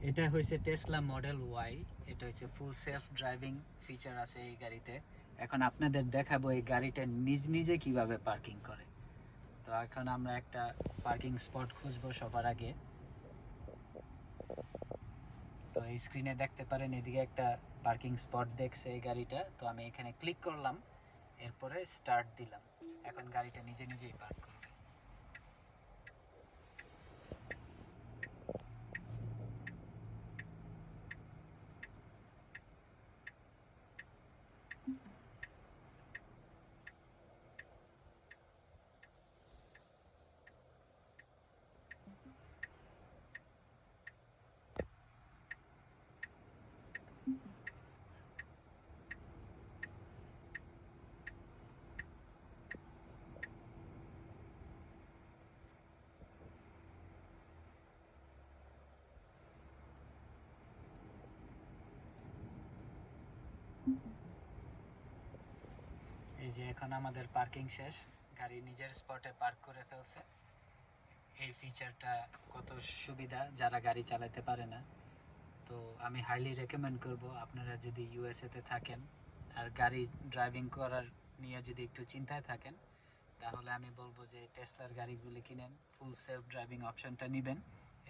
এটা হয়েছে Tesla model Y. এটা হচ্ছে ফুল সেলফ ড্রাইভিং ফিচার আছে এই গাড়িতে। এখন আপনাদের দেখাবো এই গাড়িটা নিজ নিজে কিভাবে পার্কিং করে। তো এখন আমরা একটা পার্কিং স্পট খুঁজবো সবার আগে। তো এই স্ক্রিনে দেখতে পারেন এদিকে একটা পার্কিং স্পট দেখছে এই গাড়িটা। তো আমি এখানে ক্লিক করলাম, এরপরে স্টার্ট দিলাম। এখন গাড়িটা নিজে নিজেই পার্ক করবে। এই যে এখন আমাদের পার্কিং শেষ, গাড়ি নিজের স্পটে পার্ক করে ফেলছে। এই ফিচারটা কত সুবিধা যারা গাড়ি চালাতে পারে না। তো আমি হাইলি রেকমেন্ড করব, আপনারা যদি ইউএসএতে থাকেন আর গাড়ি ড্রাইভিং করার নিয়ে যদি একটু চিন্তায় থাকেন, তাহলে আমি বলবো যে টেসলার গাড়িগুলি কিনেন, ফুল সেলফ ড্রাইভিং অপশনটা নেবেন।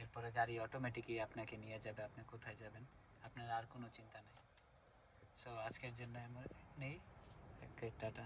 এরপরে গাড়ি অটোমেটিকই আপনাকে নিয়ে যাবে, আপনি কোথায় যাবেন আপনার আর কোনো চিন্তা নেই। সো আজকের জন্য নেই, টাটা।